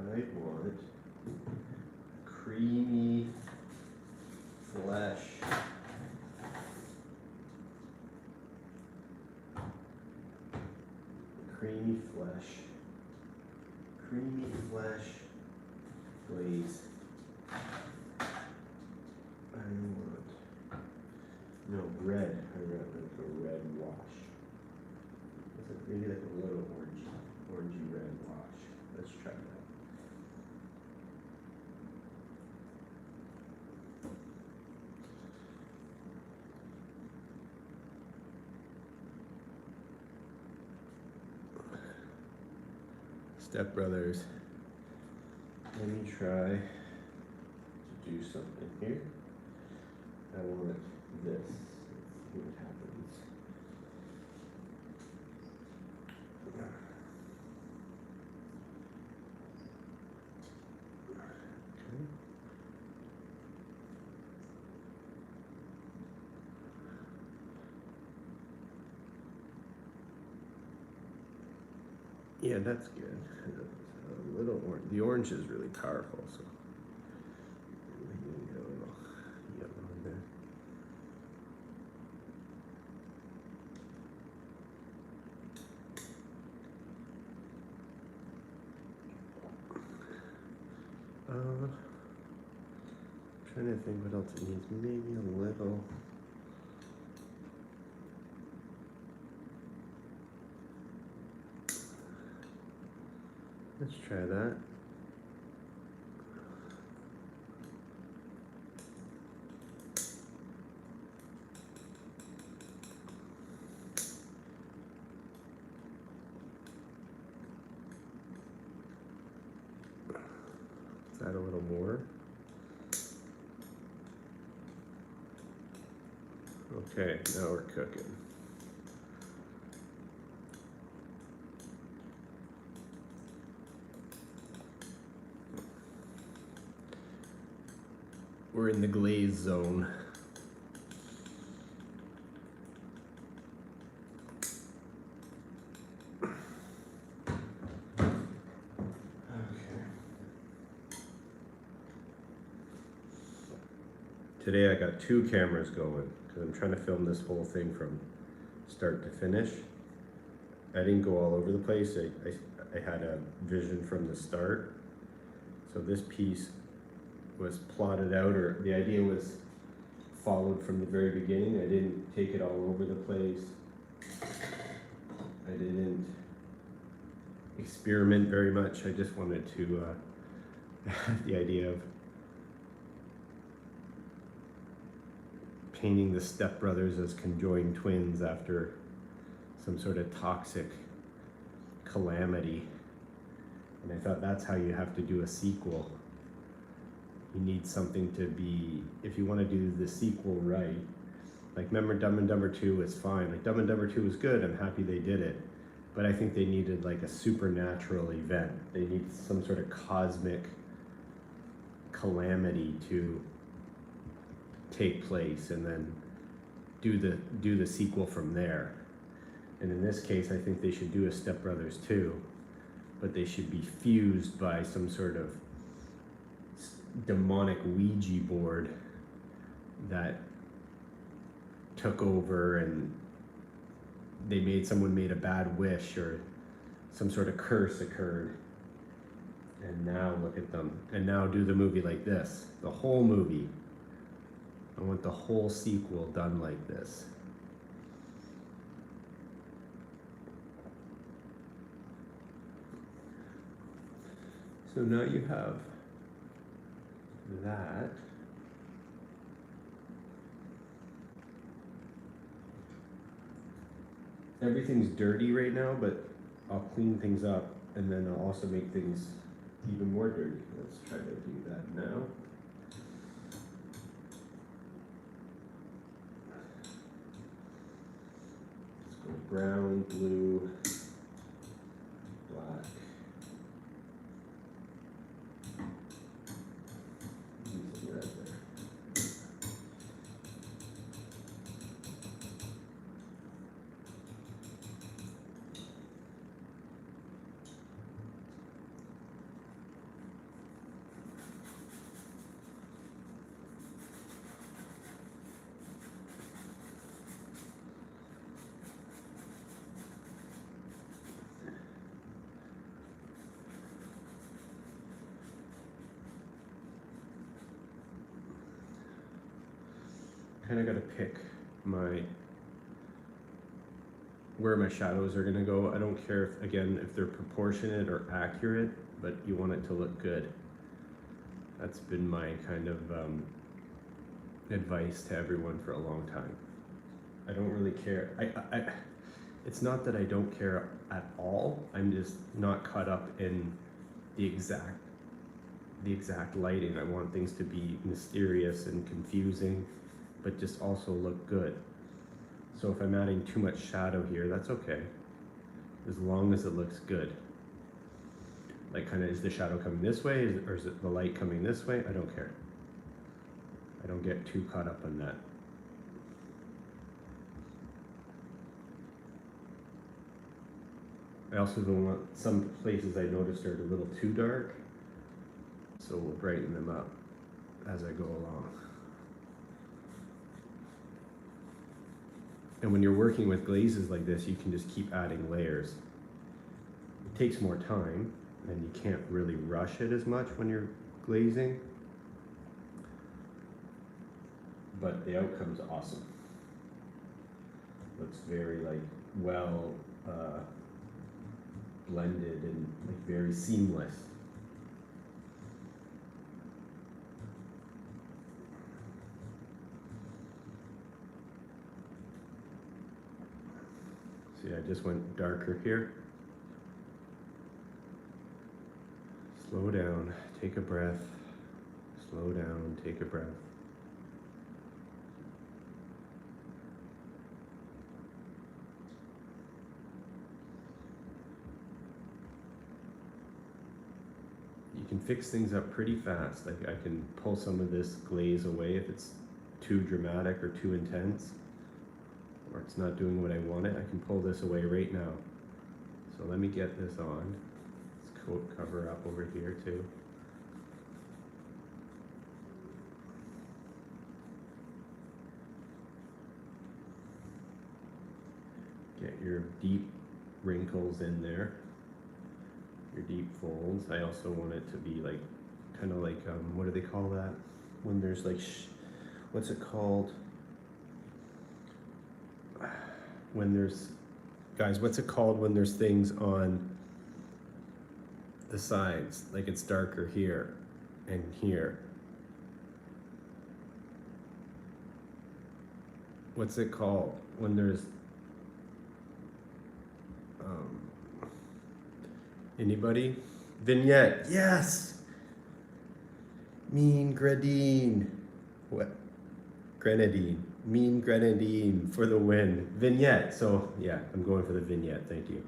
I want creamy flesh. Creamy flesh. Creamy flesh glaze. I want, no, red. I want like a red wash. Is it maybe like a little orangey red wash? Let's try that. Step Brothers. Let me try to do something here. I want this. Let's see what happens. Okay. Yeah, that's good. A little orange. The orange is really powerful, so maybe a little yellow in there. I'm trying to think what else it needs. Maybe a little. Let's try that. Let's add a little more. Okay, now we're cooking. We're in the glaze zone. Today I got 2 cameras going because I'm trying to film this whole thing from start to finish. I didn't go all over the place. I had a vision from the start. So this piece was plotted out, or the idea was followed from the very beginning. I didn't take it all over the place. I didn't experiment very much. I just wanted to the idea of painting the stepbrothers as conjoined twins after some sort of toxic calamity. And I thought that's how you have to do a sequel. You need something to be, if you want to do the sequel right, like remember Dumb and Dumber 2 was fine. Like Dumb and Dumber 2 was good, I'm happy they did it. But I think they needed like a supernatural event. They need some sort of cosmic calamity to take place and then do the sequel from there. And in this case, I think they should do a Step Brothers 2, but they should be fused by some sort of demonic Ouija board that took over, and someone made a bad wish or some sort of curse occurred. And now look at them. And now do the movie like this. The whole movie. I want the whole sequel done like this. So now you have that. Everything's dirty right now, but I'll clean things up and then I'll also make things even more dirty. Let's try to do that now. Let's go brown, blue, black. Use some red there. Kind of got to pick where my shadows are going to go. I don't care if, again, if they're proportionate or accurate, but you want it to look good. That's been my kind of advice to everyone for a long time. I don't really care. It's not that I don't care at all. I'm just not caught up in the exact lighting. I want things to be mysterious and confusing, but just also look good. So if I'm adding too much shadow here, that's okay, as long as it looks good. Like, kind of, is the shadow coming this way, or is it the light coming this way? I don't care. I don't get too caught up on that. I also don't want, some places I noticed are a little too dark, so we'll brighten them up as I go along. And when you're working with glazes like this, you can just keep adding layers. It takes more time, and you can't really rush it as much when you're glazing, but the outcome's awesome. Looks very well blended and very seamless. See, I just went darker here. Slow down, take a breath. Slow down, take a breath. You can fix things up pretty fast. Like, I can pull some of this glaze away if it's too dramatic or too intense, or it's not doing what I want it. I can pull this away right now. So let me get this on. Let's coat cover up over here too. Get your deep wrinkles in there, your deep folds. I also want it to be kind of like, what do they call that? When there's what's it called? When there's, guys, what's it called when there's things on the sides? Like, it's darker here and here. What's it called when there's, anybody? Vignette, yes! Mean grenadine. What? Grenadine. Mean grenadine for the win. Vignette. So yeah, I'm going for the vignette. Thank you.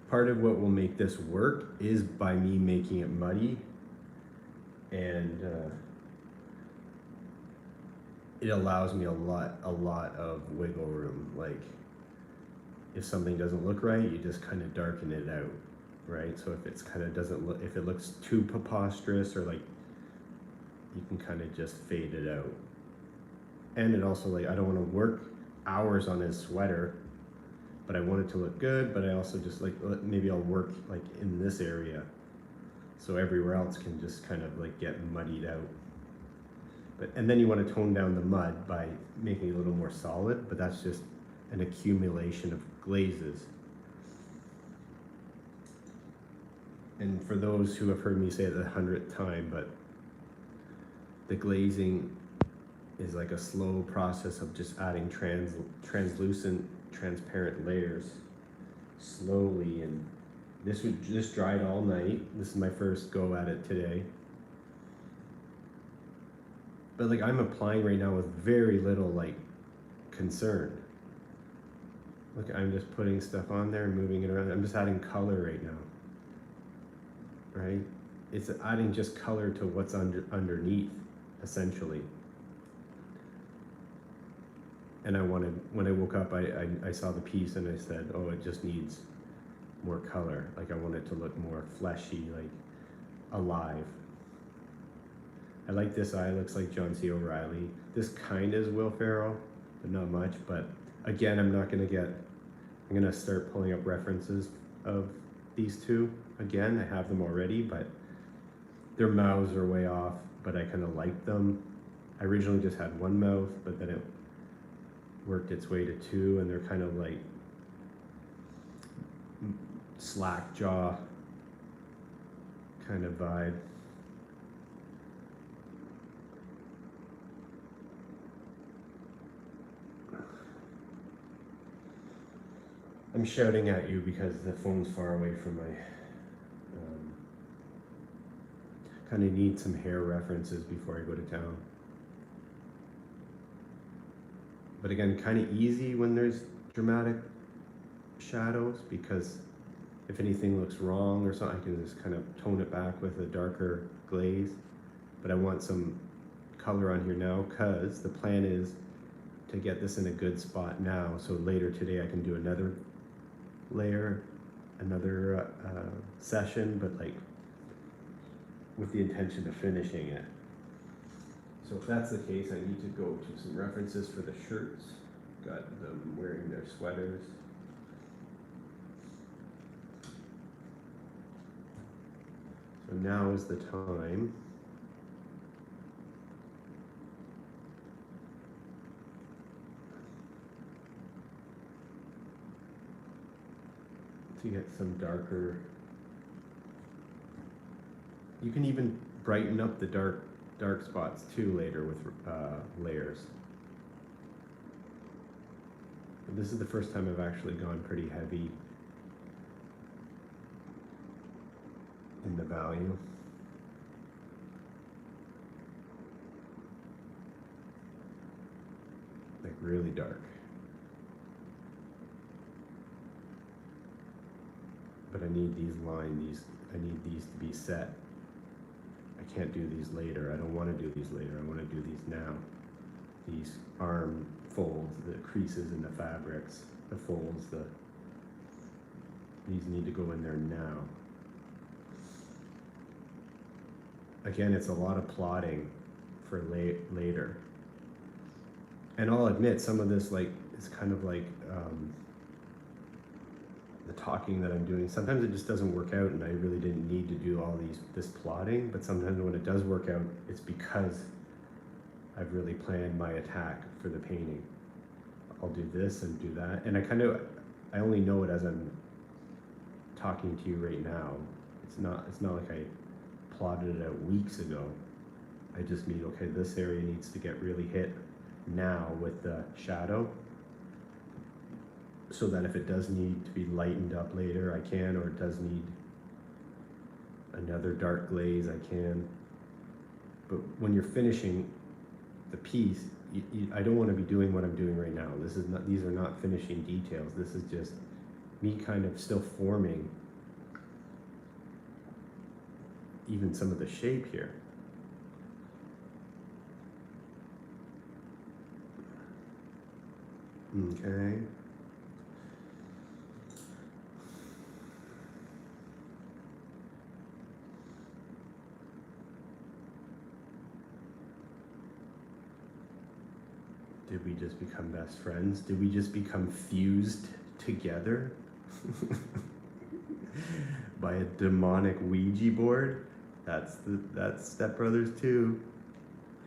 Part of what will make this work is by me making it muddy, and it allows me a lot of wiggle room. Like, if something doesn't look right, you just kind of darken it out, right? So if it's kind of doesn't look, if it looks too preposterous, or you can kind of just fade it out. And it also, I don't want to work hours on his sweater, but I want it to look good. But I also just maybe I'll work in this area, so everywhere else can just kind of get muddied out. And then you want to tone down the mud by making it a little more solid, but that's just an accumulation of glazes. And for those who have heard me say it 100th time, but the glazing is like a slow process of just adding translucent, transparent layers slowly. And this dried all night. This is my first go at it today. But like I'm applying right now with very little like concern. Look, I'm just putting stuff on there and moving it around. I'm just adding color right now. Right? It's adding just color to what's underneath, essentially. And when I woke up, I saw the piece and I said, oh, it just needs more color. Like I want it to look more fleshy, like alive. I like this eye, looks like John C. O'Reilly. This kind is Will Ferrell, but not much. But again, I'm gonna start pulling up references of these two. Again, I have them already, but their mouths are way off, but I kind of like them. I originally just had one mouth, but then it worked its way to two, and they're kind of like slack jaw kind of vibe. I'm shouting at you because the phone's far away from my, kind of need some hair references before I go to town. But again, kind of easy when there's dramatic shadows, because if anything looks wrong or something, I can just kind of tone it back with a darker glaze. But I want some color on here now, because the plan is to get this in a good spot now, so later today I can do another layer, another session, but like with the intention of finishing it. So if that's the case, I need to go to some references for the shirts. Got them wearing their sweaters. So now is the time to get some darker. You can even brighten up the dark spots too later with layers. But this is the first time I've actually gone pretty heavy in the value. Like really dark. But I need these lines, I need these to be set. I can't do these later. I don't want to do these later. I want to do these now. These arm folds, the creases in the fabrics, the folds, these need to go in there now. Again, it's a lot of plotting for later. And I'll admit, some of this is kind of like the talking that I'm doing. Sometimes it just doesn't work out, and I really didn't need to do all this plotting. But sometimes when it does work out, it's because I've really planned my attack for the painting. I'll do this and do that, and I only know it as I'm talking to you right now. It's not like I plotted it out weeks ago. I just mean, okay, this area needs to get really hit now with the shadow, so that if it does need to be lightened up later, I can, or it does need another dark glaze, I can. But when you're finishing the piece, I don't want to be doing what I'm doing right now. These are not finishing details. This is just me kind of still forming even some of the shape here. Okay. Did we just become best friends? Did we just become fused together by a demonic Ouija board? That's Step Brothers 2.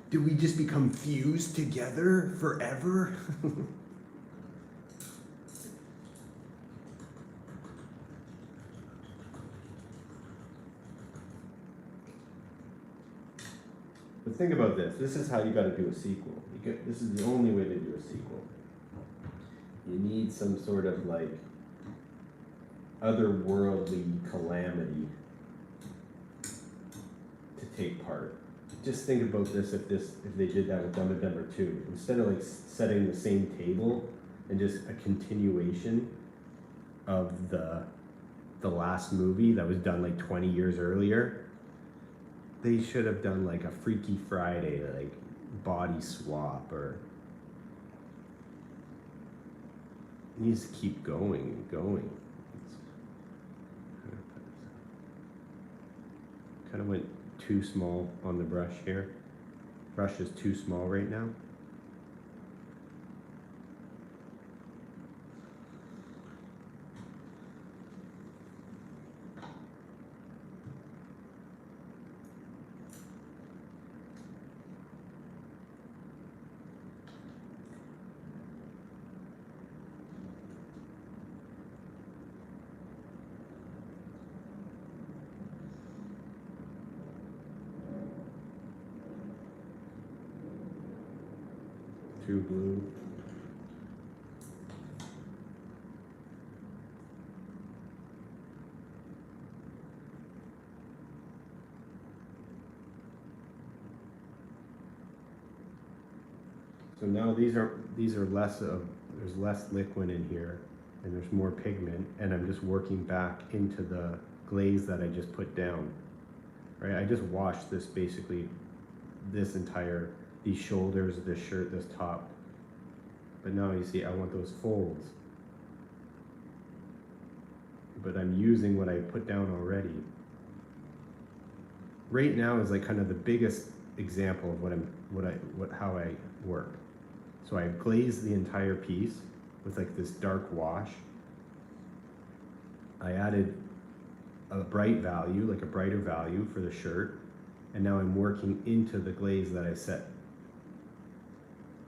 Did we just become fused together forever? think about this. This is how you got to do a sequel. This is the only way to do a sequel. You need some sort of like otherworldly calamity to take part. Just think about this if they did that with Dumb and Dumber 2. Instead of like setting the same table and just a continuation of the last movie that was done like 20 years earlier, they should have done like a Freaky Friday, like body swap, or it needs to keep going and going. Kind of went too small on the brush here. Brush is too small right now. Too blue. So now these are less of, there's less liquid in here and there's more pigment, and I'm just working back into the glaze that I just put down. Right? I just washed this basically, this entire, these shoulders, this shirt, this top. But now you see I want those folds. But I'm using what I put down already. Right now is like kind of the biggest example of how I work. So I glazed the entire piece with like this dark wash. I added a bright value, like a brighter value for the shirt, and now I'm working into the glaze that I set.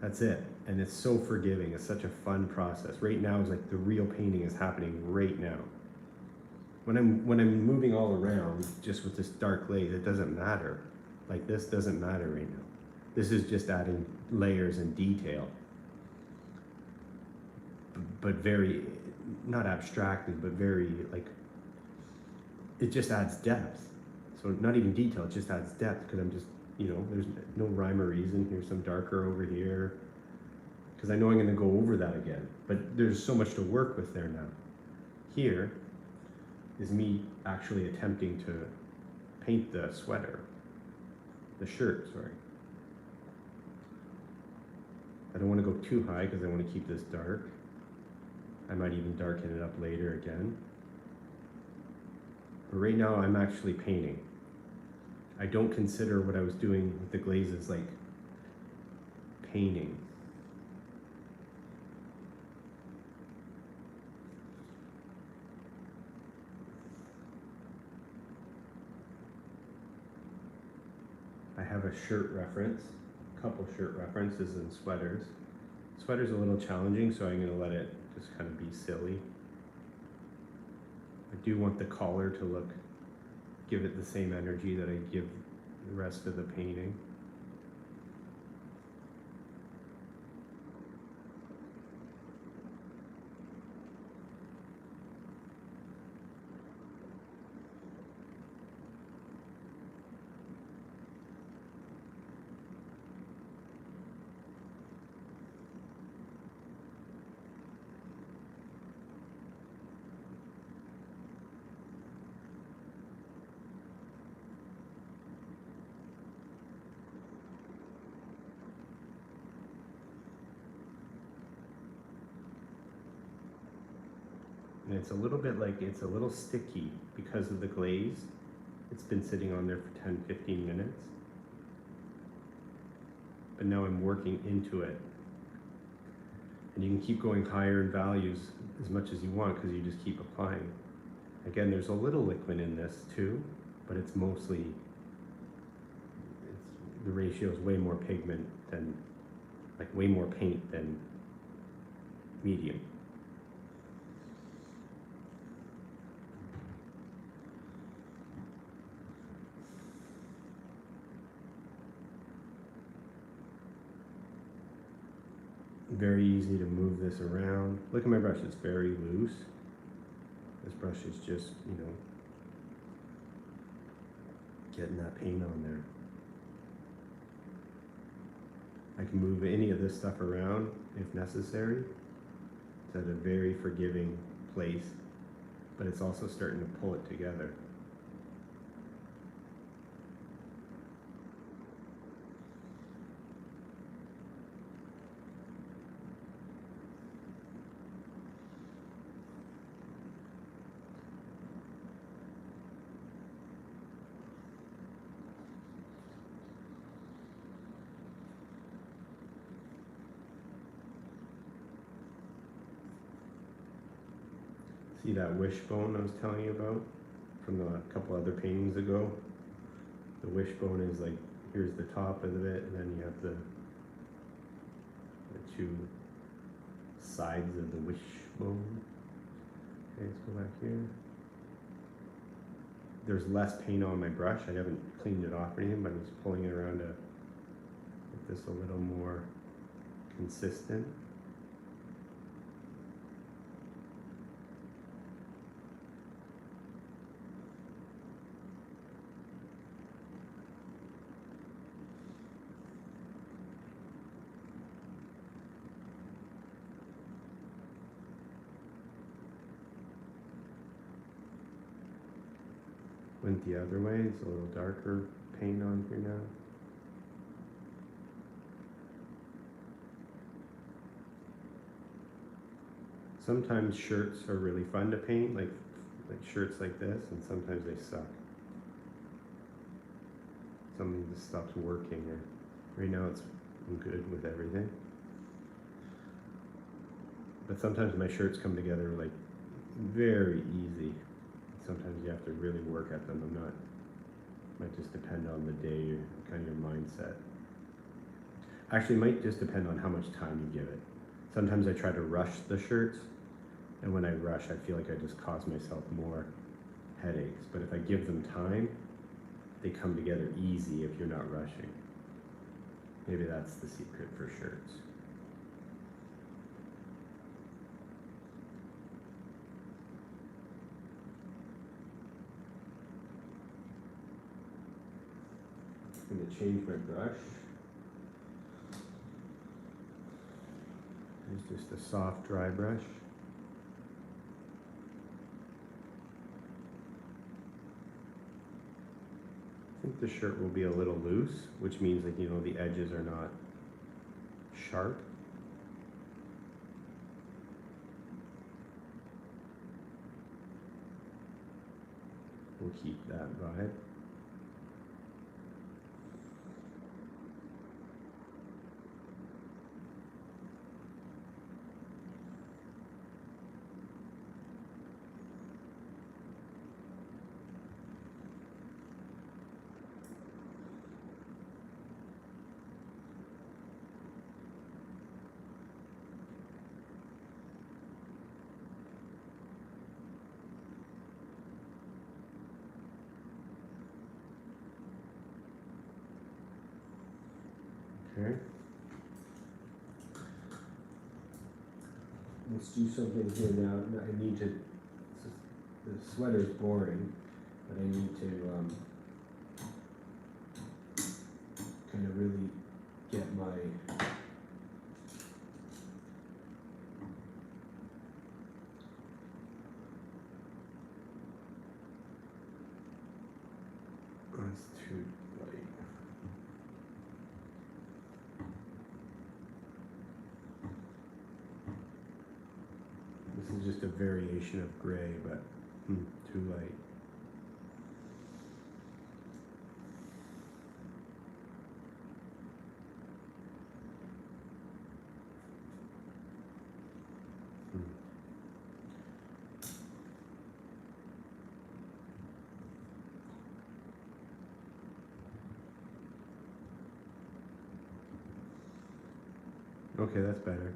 That's it, and it's so forgiving. It's such a fun process. Right now is like the real painting is happening right now. When I'm moving all around just with this dark glaze, it doesn't matter. Like this doesn't matter right now. This is just adding layers and detail, but very, not abstractly, but very like, it just adds depth. So not even detail, it just adds depth because I'm just, you know, there's no rhyme or reason. Here's some darker over here because I know I'm going to go over that again, but there's so much to work with there now. Here is me actually attempting to paint the sweater, the shirt, sorry. I don't want to go too high because I want to keep this dark. I might even darken it up later again. But right now I'm actually painting. I don't consider what I was doing with the glazes like painting. I have a shirt reference, a couple shirt references and sweaters. Sweater's a little challenging, so I'm going to let it just kind of be silly. I do want the collar to give it the same energy that I give the rest of the painting. And it's a little bit like, it's a little sticky because of the glaze. It's been sitting on there for 10-15 minutes. But now I'm working into it. And you can keep going higher in values as much as you want because you just keep applying. Again, there's a little liquid in this too, but it's mostly, the ratio is way more pigment than, like way more paint than medium. Very easy to move this around. Look at my brush, it's very loose. This brush is just, you know, getting that paint on there. I can move any of this stuff around if necessary. It's at a very forgiving place, but it's also starting to pull it together. See that wishbone I was telling you about from a couple other paintings ago? The wishbone is like, here's the top of it, and then you have the two sides of the wishbone. Okay, let's go back here. There's less paint on my brush. I haven't cleaned it off or anything, but I'm just pulling it around to make this a little more consistent. Went the other way, it's a little darker paint on here now. Sometimes shirts are really fun to paint, like shirts like this, and sometimes they suck. Something just stops working, or right now I'm good with everything. But sometimes my shirts come together like very easy. Sometimes you have to really work at them. Might just depend on the day or kind of your mindset. Actually, it might just depend on how much time you give it. Sometimes I try to rush the shirts, and when I rush, I feel like I just cause myself more headaches. But if I give them time, they come together easy if you're not rushing. Maybe that's the secret for shirts. I'm going to change my brush. It's just a soft, dry brush. I think the shirt will be a little loose, which means that, you know, the edges are not sharp. We'll keep that vibe. Okay. Let's do something here now. I need to, the sweater's boring, but I need to kind of really get my that's too light. This is just a variation of gray, but too light. Okay, that's better.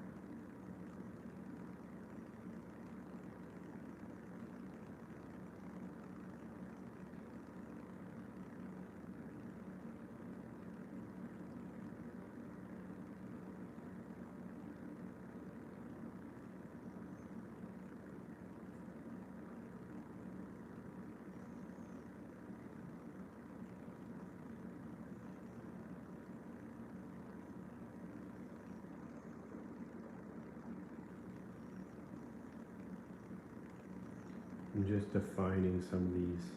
I'm just defining some of these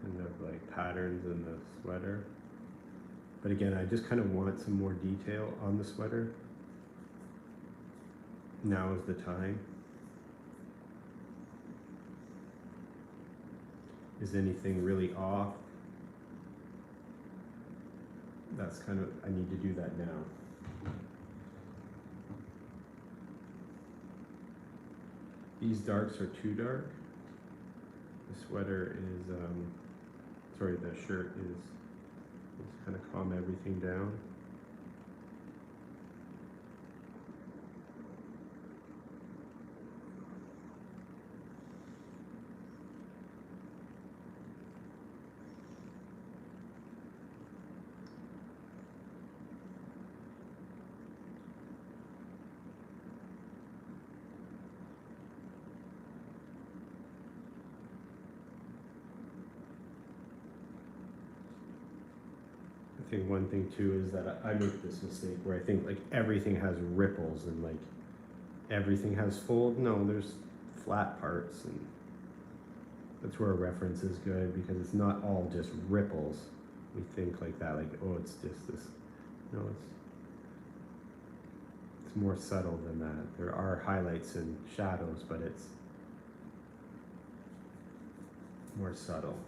kind of like patterns in the sweater. But again, I just kind of want some more detail on the sweater. Now is the time. Is anything really off? That's kind of, I need to do that now. These darks are too dark. The sweater is, sorry, the shirt is, let's kind of calm everything down. I think one thing too is that I make this mistake where I think like everything has ripples and like everything has fold. No, there's flat parts, and that's where a reference is good, because it's not all just ripples. We think like that, like, oh, it's just this. No, it's more subtle than that. There are highlights and shadows, but it's more subtle.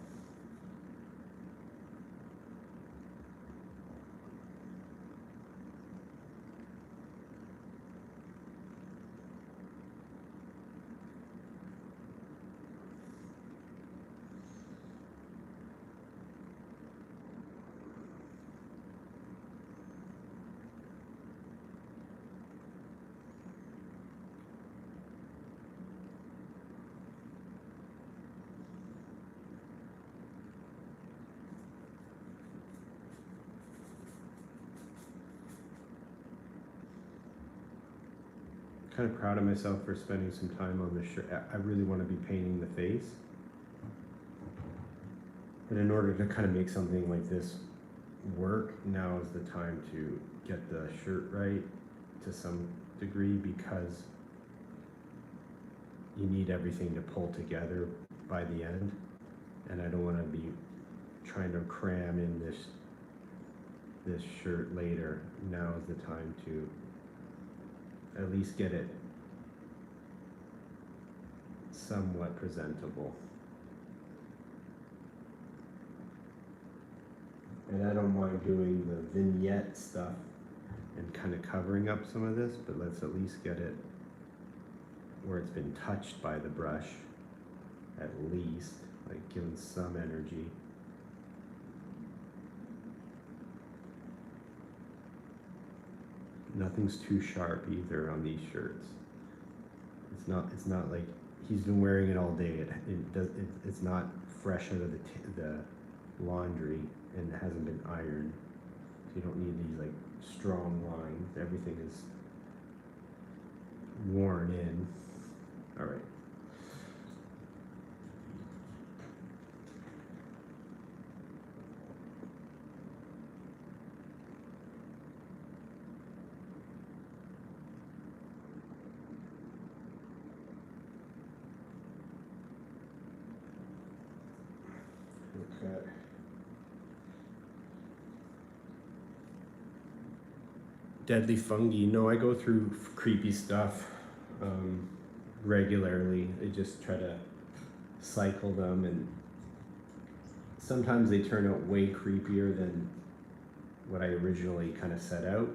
Kind of proud of myself for spending some time on this shirt. I really want to be painting the face, but in order to kind of make something like this work, now is the time to get the shirt right to some degree, because you need everything to pull together by the end, and I don't want to be trying to cram in this shirt later. Now is the time to at least get it somewhat presentable. And I don't mind doing the vignette stuff and kind of covering up some of this, but let's at least get it where it's been touched by the brush, at least, like giving some energy. Nothing's too sharp either on these shirts. It's not like he's been wearing it all day. It's not fresh out of the laundry and hasn't been ironed. So you don't need these like strong lines. Everything is worn in. All right. Okay. Deadly fungi. No, I go through creepy stuff regularly. I just try to cycle them, and sometimes they turn out way creepier than what I originally kind of set out.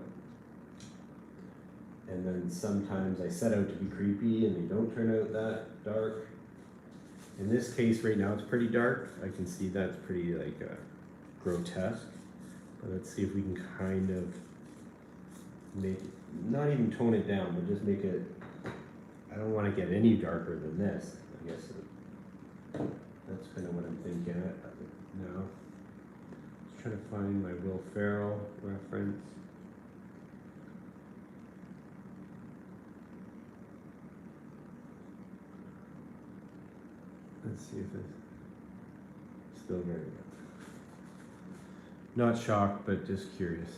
And then sometimes I set out to be creepy and they don't turn out that dark. In this case right now it's pretty dark. I can see that's pretty like grotesque. But let's see if we can kind of make it, not even tone it down, but just make it, I don't want to get any darker than this. I guess that's kind of what I'm thinking now. Just trying to find my Will Ferrell reference. Let's see if it's still very good. Not shocked, but just curious.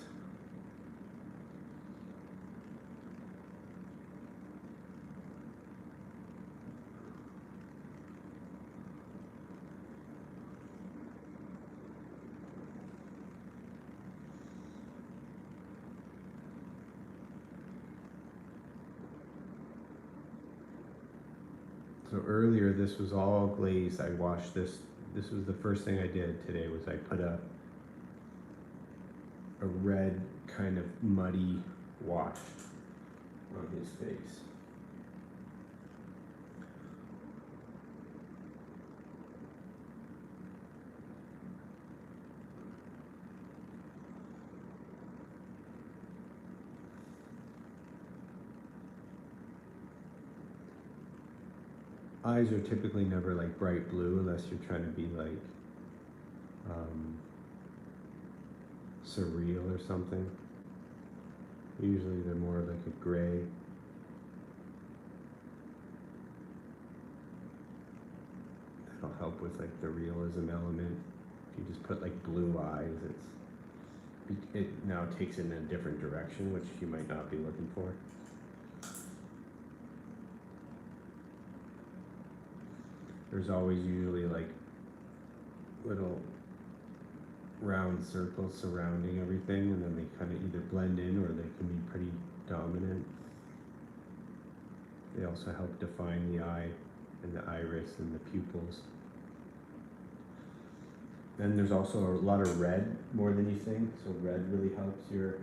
So earlier this was all glazed. I washed this. This was the first thing I did today was I put a red kind of muddy wash on his face. Eyes are typically never like bright blue unless you're trying to be like surreal or something. Usually they're more like a gray. That'll help with like the realism element. If you just put like blue eyes, it now takes it in a different direction, which you might not be looking for. There's always usually like little round circles surrounding everything, and then they kind of either blend in or they can be pretty dominant. They also help define the eye and the iris and the pupils. Then there's also a lot of red, more than you think, so red really helps your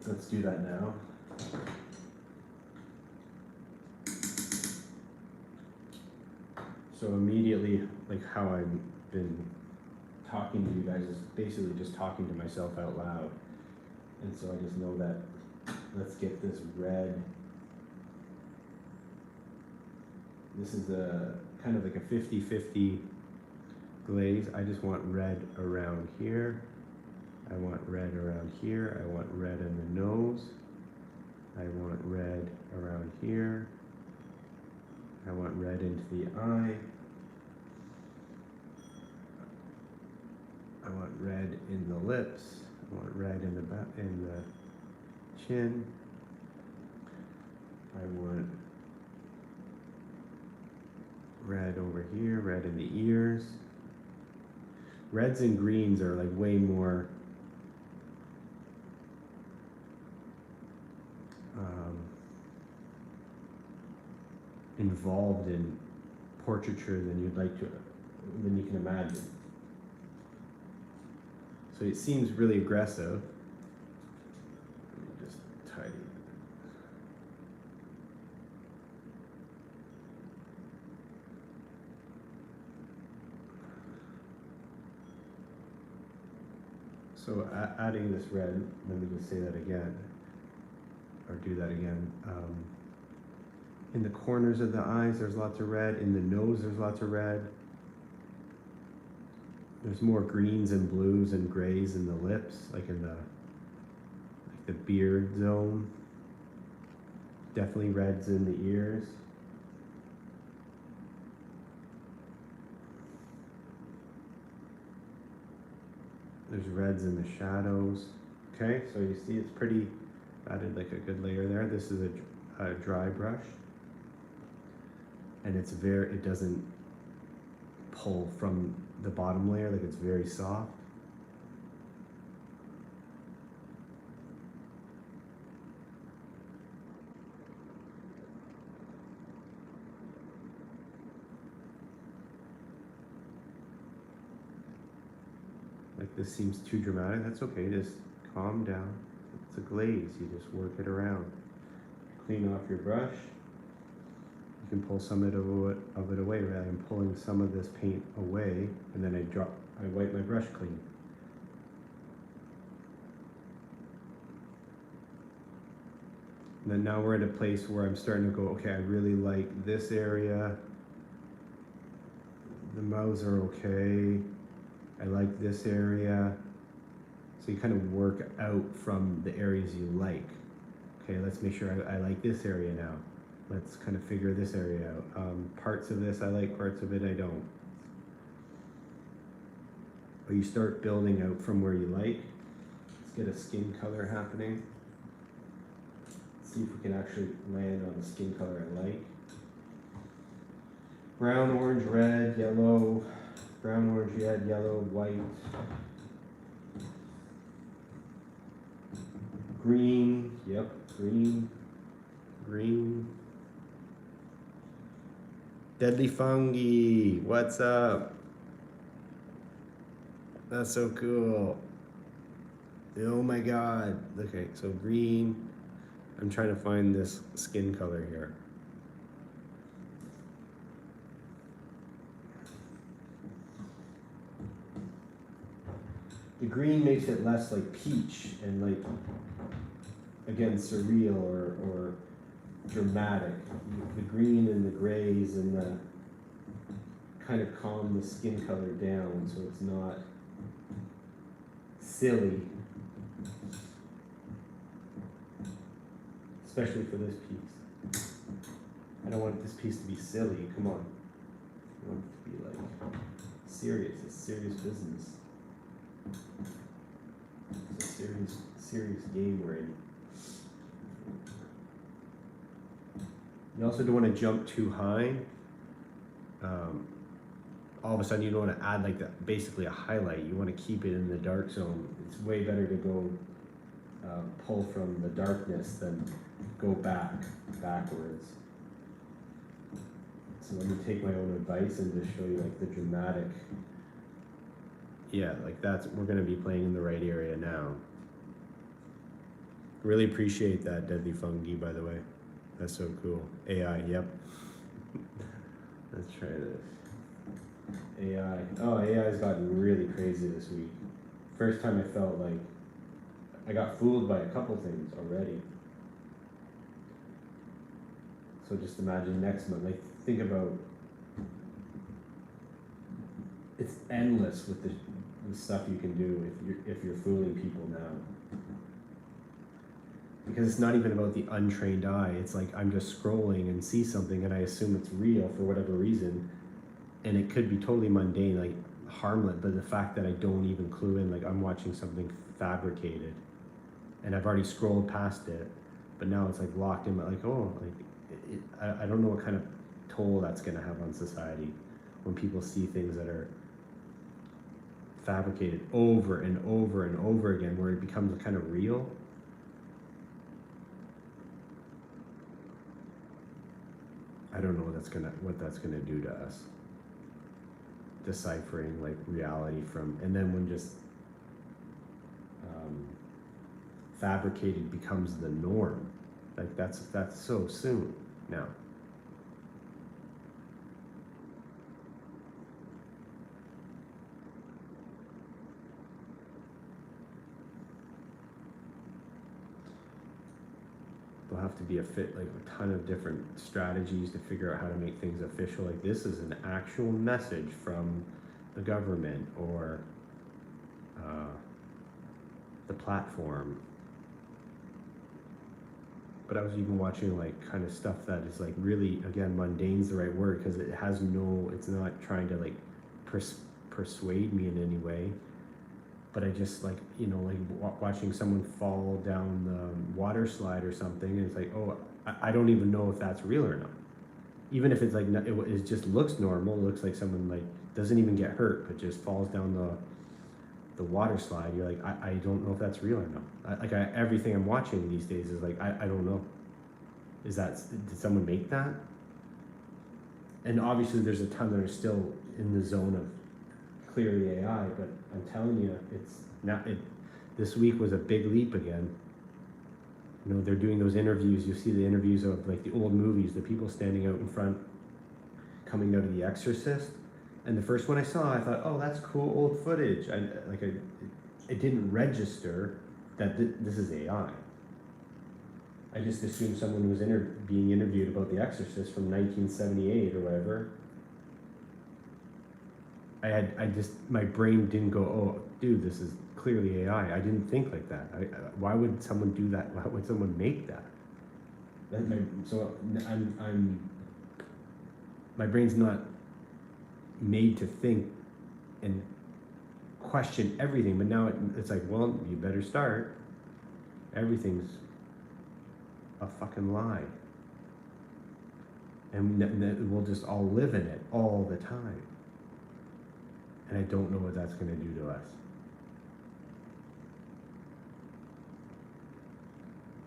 let's do that now. So immediately, like how I've been talking to you guys is basically just talking to myself out loud. And so I just know that let's get this red. This is a kind of like a 50-50 glaze. I just want red around here. I want red around here. I want red in the nose. I want red around here. I want red into the eye. I want red in the lips. I want red in the chin. I want red over here, red in the ears. Reds and greens are like way more involved in portraiture than you can imagine. So it seems really aggressive. Let me just tidy it. So adding this red, let me just say that again, or do that again. In the corners of the eyes, there's lots of red. In the nose, there's lots of red. There's more greens and blues and grays in the lips, like in the beard zone. Definitely reds in the ears. There's reds in the shadows. Okay, so you see it's pretty, added like a good layer there. This is a dry brush. And it doesn't pull from the bottom layer, like it's very soft. Like this seems too dramatic, that's okay, just calm down. It's a glaze, you just work it around. Clean off your brush. You can pull some of it away rather than pulling some of this paint away, and then I wipe my brush clean. And then now we're at a place where I'm starting to go, okay, I really like this area. The mouths are okay. I like this area. So you kind of work out from the areas you like. Okay, let's make sure I like this area now. Let's kind of figure this area out. Parts of this I like, parts of it I don't. But you start building out from where you like. Let's get a skin color happening. See if we can actually land on the skin color I like. Brown, orange, red, yellow. Brown, orange, red, yellow, white. Green, yep. Green, green. Deadly fungi, what's up? That's so cool. Oh my god. Okay, so green. I'm trying to find this skin color here. The green makes it less like peach and like, again, surreal or dramatic. The green and the grays and the kind of calm the skin color down so it's not silly. Especially for this piece. I don't want this piece to be silly, come on. I want it to be like serious, it's serious business. It's a serious game we're in. You also don't want to jump too high. All of a sudden you don't want to add like that, basically a highlight. You want to keep it in the dark zone. It's way better to go pull from the darkness than go backwards. So let me take my own advice and just show you like the dramatic. Yeah, like that's, we're gonna be playing in the right area now. Really appreciate that, Deadly Fungi, by the way. That's so cool. AI, yep. Let's try this. AI. Oh, AI's gotten really crazy this week. First time I felt like I got fooled by a couple things already. So just imagine next month, like think about, it's endless with the stuff you can do if you're fooling people now. Because it's not even about the untrained eye. It's like I'm just scrolling and see something and I assume it's real for whatever reason. And it could be totally mundane, like harmless, but the fact that I don't even clue in, like I'm watching something fabricated and I've already scrolled past it, but now it's like locked in, like, oh, like I don't know what kind of toll that's gonna have on society when people see things that are fabricated over and over and over again, where it becomes kind of real. I don't know what that's gonna do to us. Deciphering like reality from, and then when just fabricated becomes the norm, like that's so soon now. There'll have to be like a ton of different strategies to figure out how to make things official. Like this is an actual message from the government or the platform. But I was even watching like kind of stuff that is like really, again, mundane's the right word, because it has no, it's not trying to like persuade me in any way. But I just like, you know, like watching someone fall down the water slide or something, and it's like, oh, I don't even know if that's real or not. Even if it's like, it just looks normal, it looks like someone like doesn't even get hurt, but just falls down the water slide. You're like, I don't know if that's real or not. Everything I'm watching these days is like, I don't know. Did someone make that? And obviously there's a ton that are still in the zone of clearly AI, but I'm telling you, it's not. This week was a big leap again. You know, they're doing those interviews. You see the interviews of like the old movies, the people standing out in front, coming out of The Exorcist. And the first one I saw, I thought, oh, that's cool old footage. It didn't register that this is AI. I just assumed someone was being interviewed about The Exorcist from 1978 or whatever. My brain didn't go, oh, dude, this is clearly AI. I didn't think like that. Why would someone do that? Why would someone make that? My brain's not made to think and question everything, but now it's like, well, you better start. Everything's a fucking lie. And we'll just all live in it all the time. And I don't know what that's going to do to us.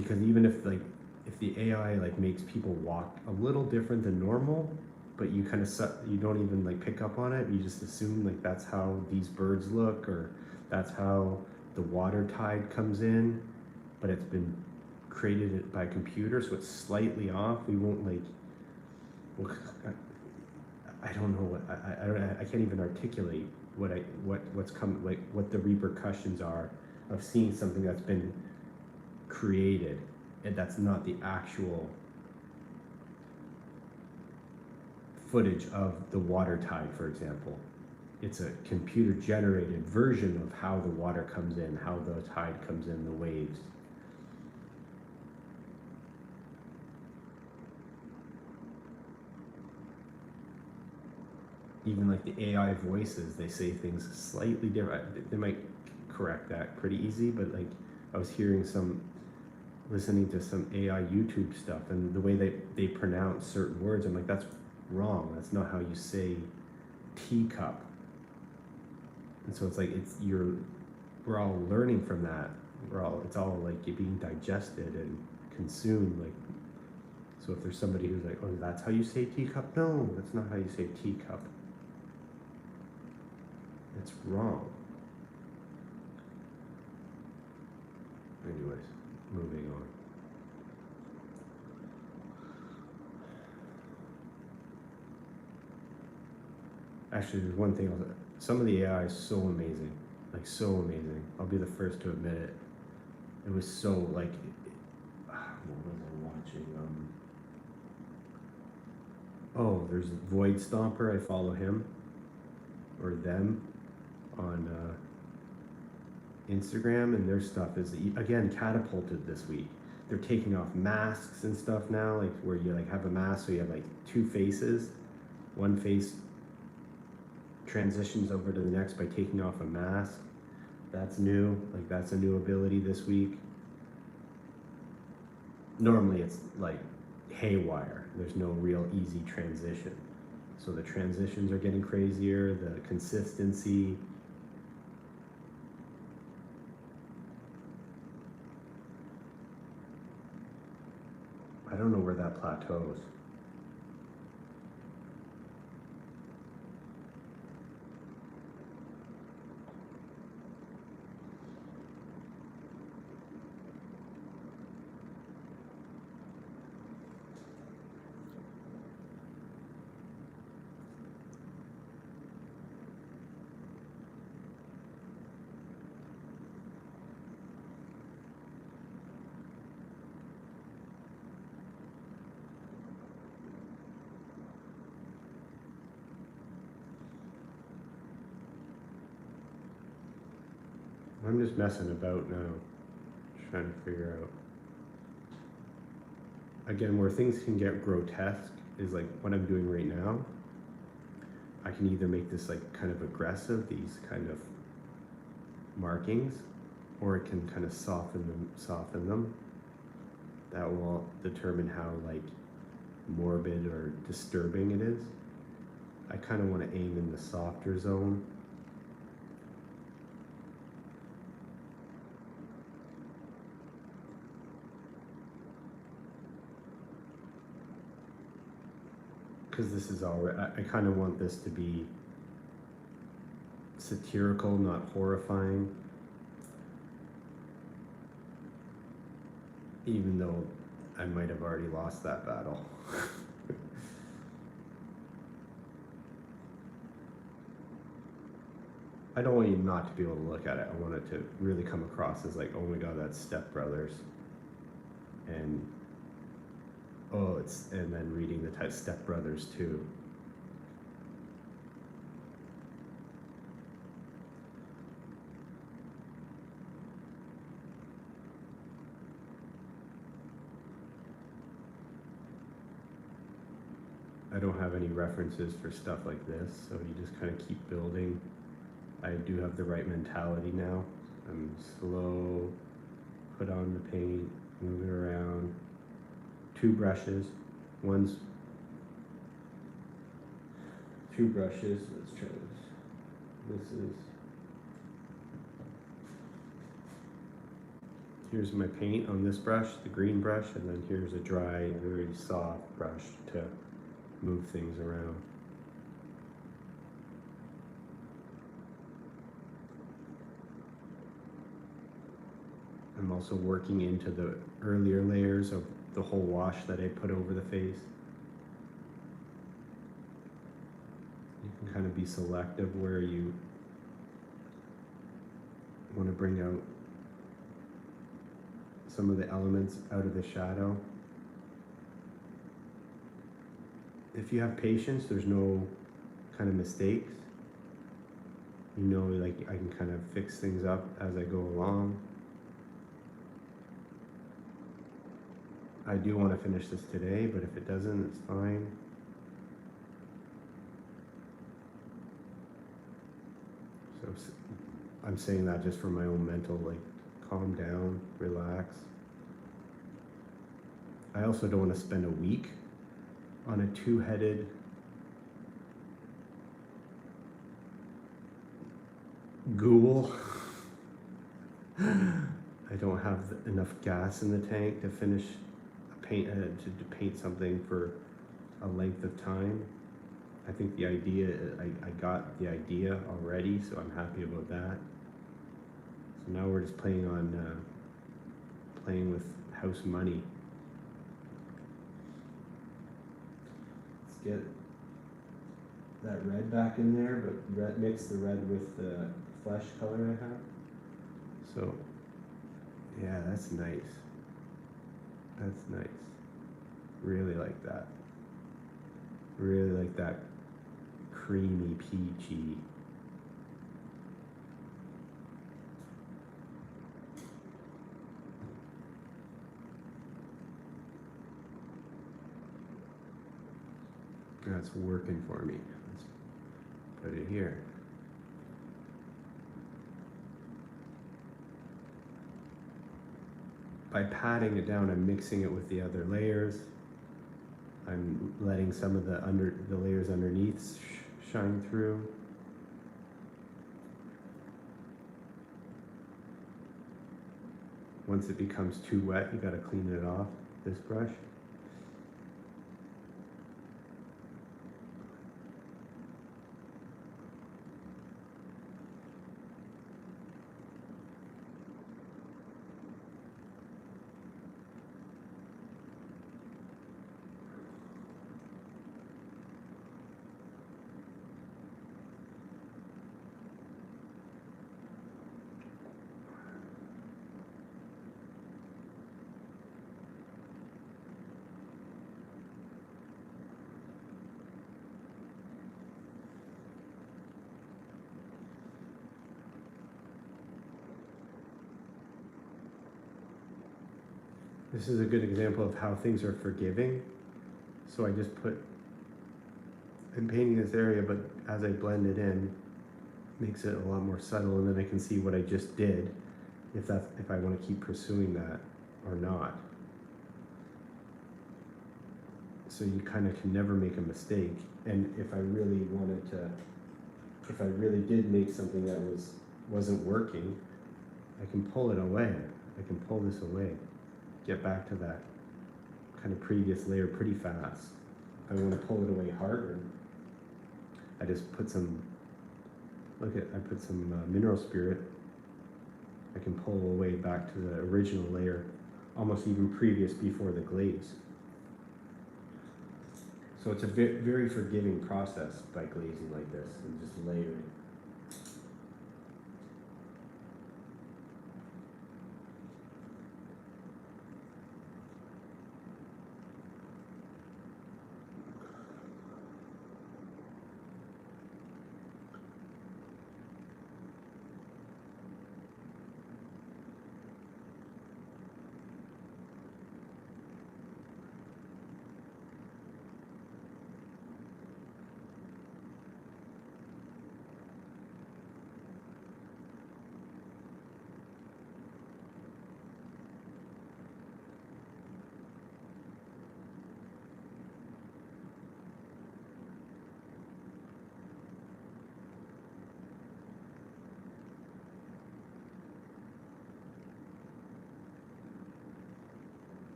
because even if the AI like makes people walk a little different than normal, but you kind of you don't even like pick up on it, you just assume like that's how these birds look, or that's how the water tide comes in, but it's been created by a computer, so it's slightly off. We won't like, well, I don't know what I can't even articulate what's come, like what the repercussions are of seeing something that's been created and that's not the actual footage of the water tide, for example. It's a computer generated version of how the water comes in, how the tide comes in, the waves. Even like the AI voices, they say things slightly different. They might correct that pretty easy, but like I was listening to some AI YouTube stuff, and the way they pronounce certain words, I'm like, that's wrong. That's not how you say teacup. And so it's like we're all learning from that. It's all like being digested and consumed. Like, so if there's somebody who's like, oh, that's how you say teacup? No, that's not how you say teacup. It's wrong. Anyways, moving on. Actually, there's one thing. Some of the AI is so amazing, like so amazing. I'll be the first to admit it. It was so like, what was I watching? Oh, there's Void Stomper. I follow him or them on Instagram, and their stuff is again catapulted this week. They're taking off masks and stuff now, like where you like have a mask, so you have like two faces. One face transitions over to the next by taking off a mask. That's new. Like that's a new ability this week. Normally it's like haywire. There's no real easy transition. So the transitions are getting crazier, the consistency. I don't know where that plateaus. I'm just messing about now, trying to figure out. Again, where things can get grotesque is like what I'm doing right now. I can either make this like kind of aggressive, these kind of markings, or it can kind of soften them. That will determine how like morbid or disturbing it is. I kind of want to aim in the softer zone. Because this is already, I kind of want this to be satirical, not horrifying. Even though I might have already lost that battle. I don't want you not to be able to look at it. I want it to really come across as like, oh my god, that's Step Brothers. And and then reading the Step Brothers too. I don't have any references for stuff like this, so you just kind of keep building. I do have the right mentality now. I'm slow, put on the paint, move it around. 2 brushes, one's 2 brushes. Let's try this. This is Here's my paint on this brush, the green brush, and then here's a dry, very soft brush to move things around. I'm also working into the earlier layers of the whole wash that I put over the face. You can kind of be selective where you want to bring out some of the elements out of the shadow. If you have patience, there's no kind of mistakes. You know, like I can kind of fix things up as I go along. I do want to finish this today, but if it doesn't, it's fine. So I'm saying that just for my own mental, like, calm down, relax. I also don't want to spend a week on a two-headed ghoul. I don't have enough gas in the tank to finish to paint something for a length of time. I think the idea, I got the idea already, so I'm happy about that. So now we're just playing with house money. Let's get that red back in there, but mix the red with the flesh color I have. So, yeah, that's nice. That's nice. Really like that. Really like that creamy, peachy. That's working for me. Let's put it here. By patting it down, I'm mixing it with the other layers. I'm letting some of the layers underneath shine through. Once it becomes too wet, you gotta clean it off, this brush. This is a good example of how things are forgiving. So I just I'm painting this area, but as I blend it in, makes it a lot more subtle, and then I can see what I just did, if I want to keep pursuing that or not. So you kind of can never make a mistake. And if I really did make something that wasn't working, I can pull it away. I can pull this away. Get back to that kind of previous layer pretty fast. If I want to pull it away harder, I just put some, I put some mineral spirit. I can pull away back to the original layer, almost even previous before the glaze. So it's a very forgiving process by glazing like this and just layering.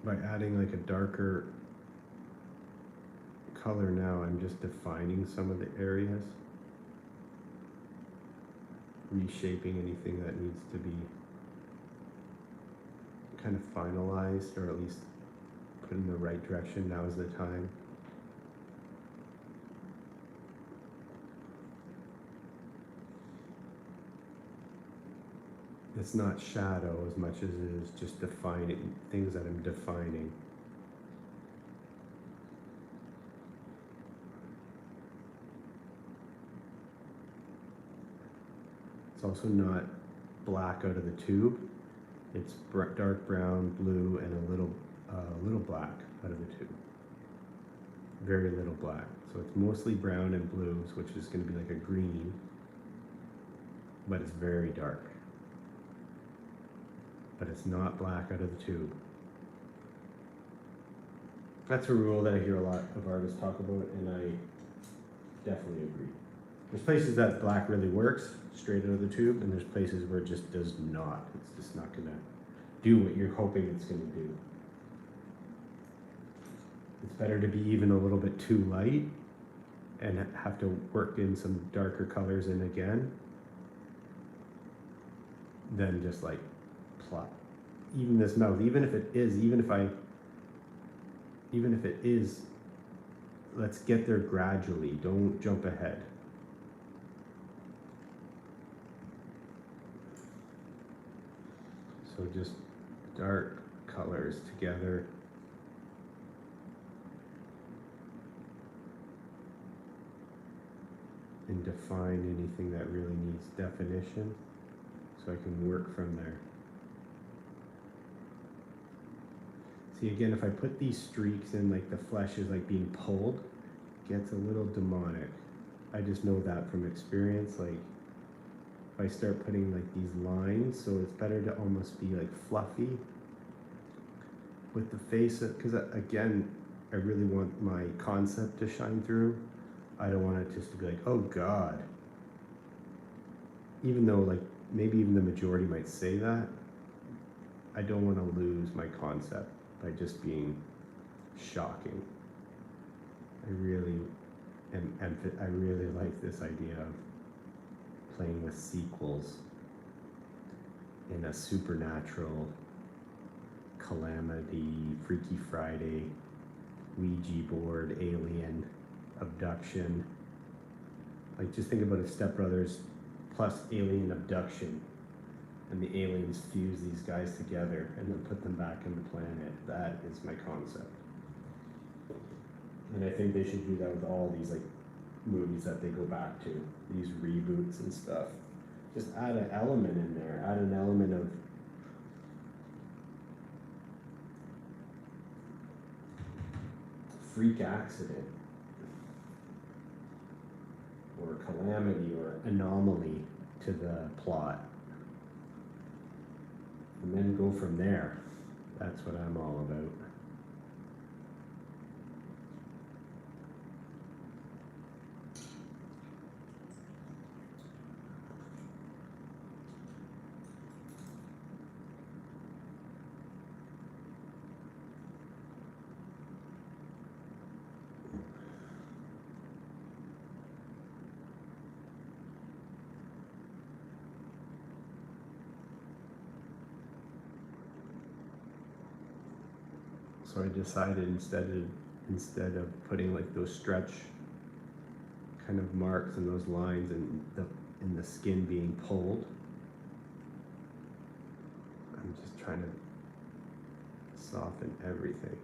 by adding like a darker color now, I'm just defining some of the areas, reshaping anything that needs to be kind of finalized, or at least put in the right direction. Now is the time. It's not shadow as much as it is just defining things that I'm defining. It's also not black out of the tube. It's dark brown, blue, and a little black out of the tube. Very little black. So it's mostly brown and blues, which is going to be like a green, but it's very dark. But it's not black out of the tube. That's a rule that I hear a lot of artists talk about, and I definitely agree. There's places that black really works straight out of the tube, and there's places where it just does not. It's just not gonna do what you're hoping it's gonna do. It's better to be even a little bit too light and have to work in some darker colors in again than just like plot. Even this mouth, even if it is, let's get there gradually. Don't jump ahead. So just dark colors together. And define anything that really needs definition so I can work from there. See, again, if I put these streaks in, like the flesh is like being pulled, it gets a little demonic. I just know that from experience. Like if I start putting like these lines, so it's better to almost be like fluffy with the face, because again, I really want my concept to shine through. I don't want it just to be like, oh God. Even though like maybe even the majority might say that, I don't want to lose my concept by just being shocking. I really like this idea of playing with sequels in a supernatural calamity, Freaky Friday, Ouija board, alien, abduction. Like just think about if Step Brothers plus alien abduction, and the aliens fuse these guys together and then put them back on the planet. That is my concept. And I think they should do that with all these like movies that they go back to, these reboots and stuff. Just add an element in there, add an element of freak accident or calamity or anomaly to the plot. And then go from there. That's what I'm all about. So I decided instead of putting like those stretch kind of marks and those lines in the skin being pulled, I'm just trying to soften everything.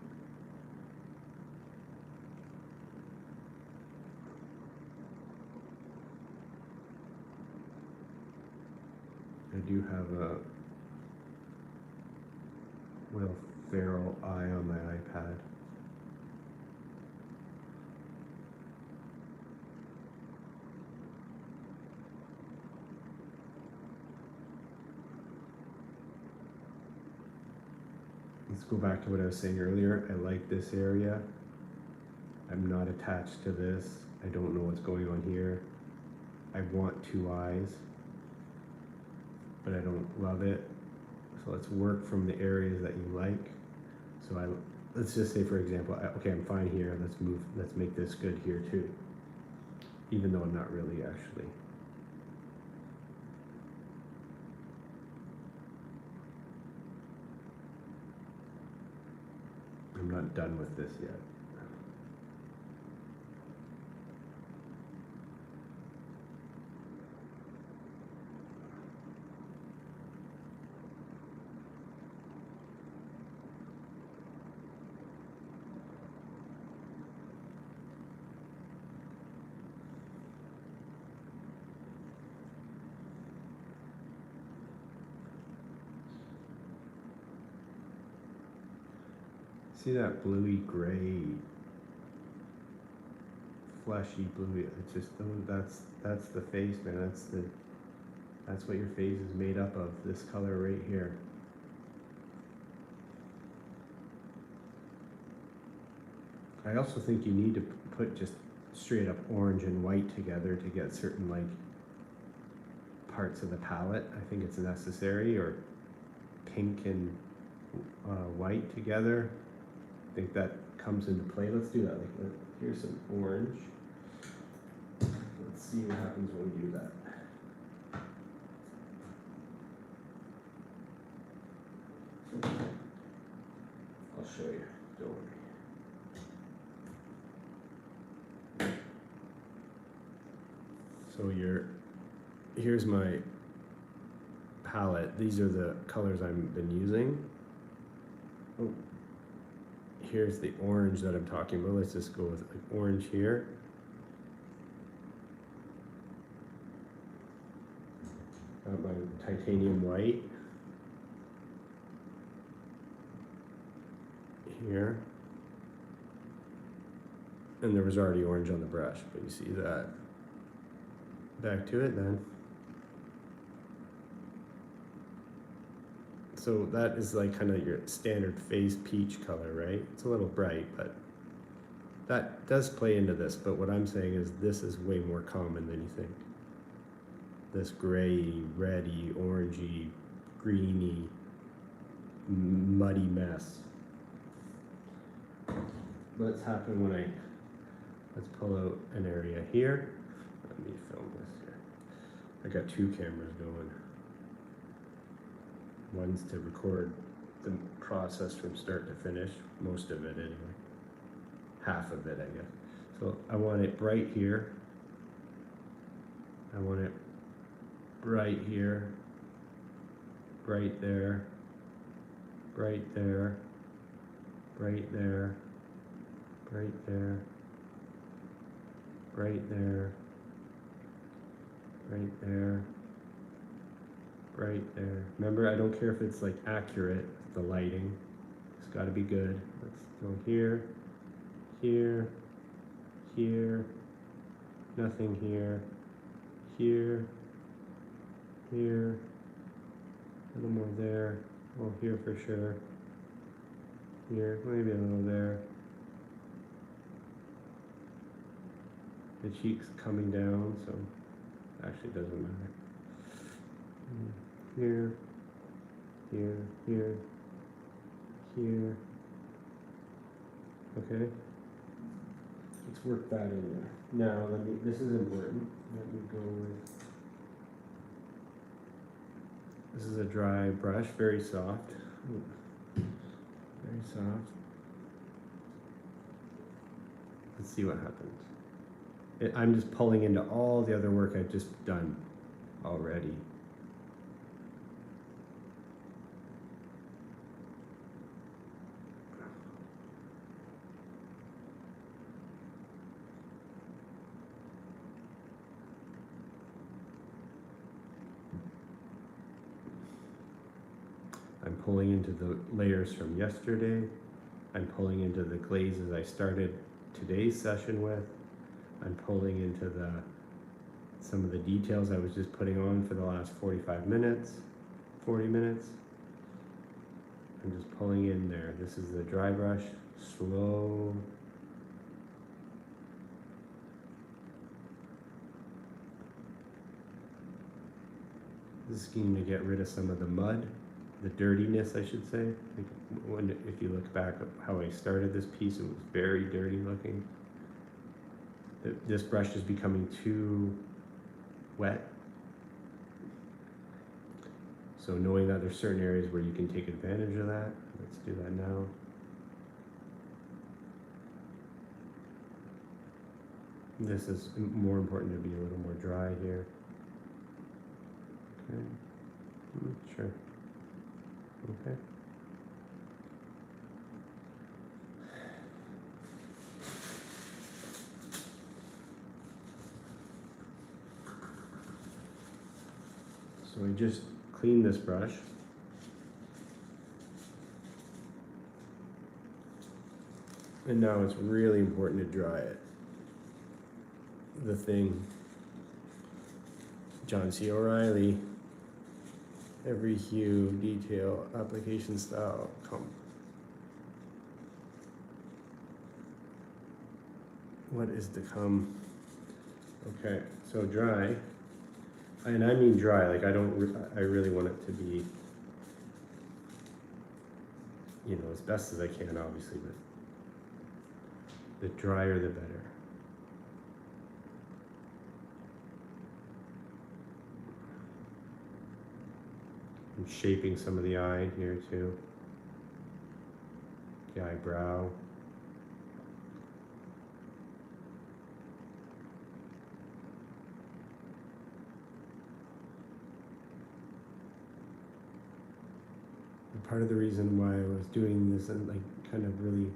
I do have a Will Ferrell eye on my iPad. Let's go back to what I was saying earlier. I like this area. I'm not attached to this. I don't know what's going on here. I want two eyes, but I don't love it. So let's work from the areas that you like. So let's just say, for example, okay, I'm fine here. Let's make this good here too. Even though I'm not really actually. I'm not done with this yet. See that bluey gray, fleshy bluey? It's just that's the face, man. That's what your face is made up of. This color right here. I also think you need to put just straight up orange and white together to get certain like parts of the palette. I think it's necessary, or pink and white together. I think that comes into play. Let's do that. Like, here's some orange. Let's see what happens when we do that. I'll show you. Don't worry. So here's my palette. These are the colors I've been using. Oh. Here's the orange that I'm talking about. Let's just go with like orange here. Got my titanium white here. And there was already orange on the brush, but you see that. Back to it then. So that is like kind of your standard phase peach color, right? It's a little bright, but that does play into this. But what I'm saying is this is way more common than you think. This gray, reddy, orangey, greeny, muddy mess. What's happened when let's pull out an area here. Let me film this here. I got two cameras going. One's to record the process from start to finish, most of it anyway. Half of it, I guess. So I want it bright here. I want it bright here, bright there, bright there, bright there, bright there, bright there, right there, right there. Remember, I don't care if it's like accurate, the lighting. It's got to be good. Let's go here, here, here, nothing here, here, here, a little more there, oh, here for sure, here, maybe a little there. The cheeks coming down, so actually doesn't matter. Here, here, here, here. Okay. Let's work that in there. Now, this is important. Let me go with, this is a dry brush, very soft. Very soft. Let's see what happens. I'm just pulling into all the other work I've just done already. I'm pulling into the layers from yesterday. I'm pulling into the glazes I started today's session with. I'm pulling into some of the details I was just putting on for the last 45 minutes, 40 minutes. I'm just pulling in there. This is the dry brush, slow. This is going to get rid of some of the mud the dirtiness, I should say. Like if you look back at how I started this piece, it was very dirty looking. This brush is becoming too wet. So knowing that there's certain areas where you can take advantage of that, let's do that now. This is more important to be a little more dry here. Okay, sure, okay. So I just cleaned this brush. And now it's really important to dry it. The thing, John C. O'Reilly, every hue, detail, application style, come. What is to come? Okay, so dry, and I mean dry, like I really want it to be, you know, as best as I can, obviously, but the drier the better. I'm shaping some of the eye here too. The eyebrow. And part of the reason why I was doing this and like kind of really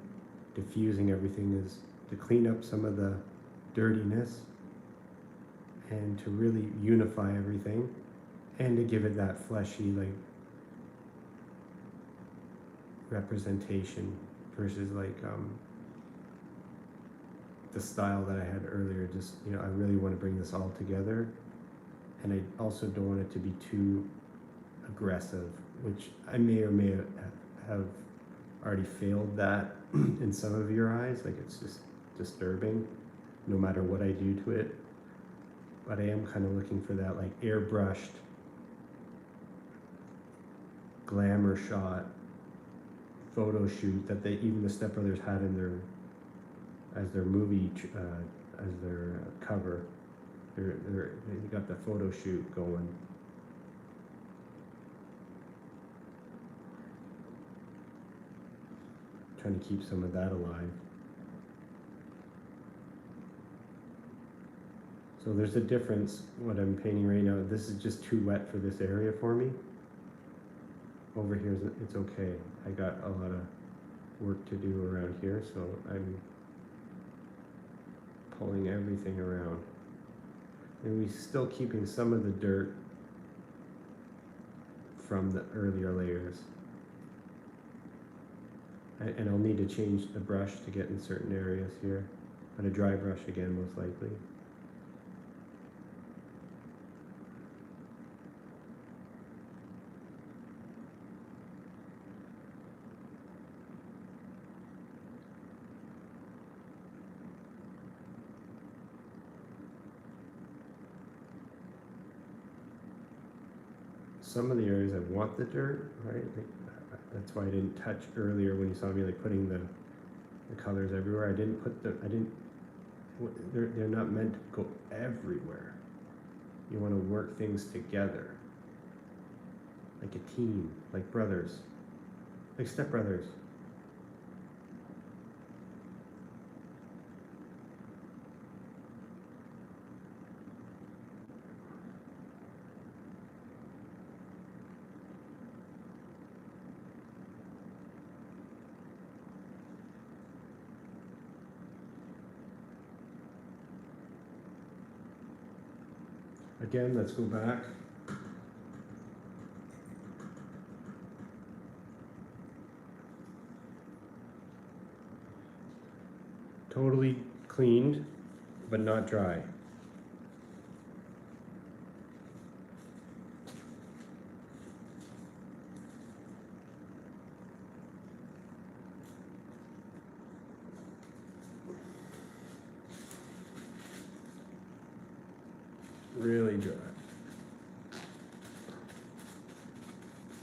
diffusing everything is to clean up some of the dirtiness and to really unify everything and to give it that fleshy like representation versus like the style that I had earlier. Just, you know, I really want to bring this all together, and I also don't want it to be too aggressive, which I may or may have already failed that in some of your eyes. Like it's just disturbing no matter what I do to it. But I am kind of looking for that like airbrushed glamour shot photo shoot that even the Step Brothers had in their as their movie as their cover. They got the photo shoot going. Trying to keep some of that alive. So there's a difference what I'm painting right now. This is just too wet for this area for me. Over here, it's okay. I got a lot of work to do around here, so I'm pulling everything around. And we're still keeping some of the dirt from the earlier layers. And I'll need to change the brush to get in certain areas here. And a dry brush again, most likely. Some of the areas I want the dirt, right? Like, that's why I didn't touch earlier when you saw me like putting the colors everywhere. They're not meant to go everywhere. You want to work things together. Like a team, like brothers, like Step Brothers. Again, let's go back. Totally cleaned, but not dry. Really dry.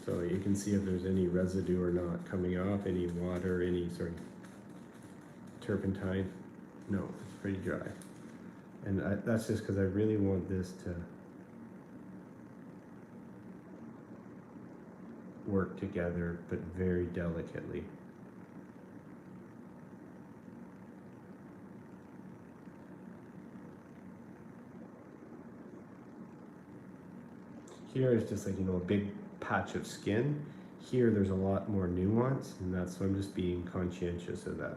So you can see if there's any residue or not coming off, any water, any sort of turpentine. No, it's pretty dry. And that's just because I really want this to work together, but very delicately. Here is just like, you know, a big patch of skin. Here there's a lot more nuance, and that's why I'm just being conscientious of that.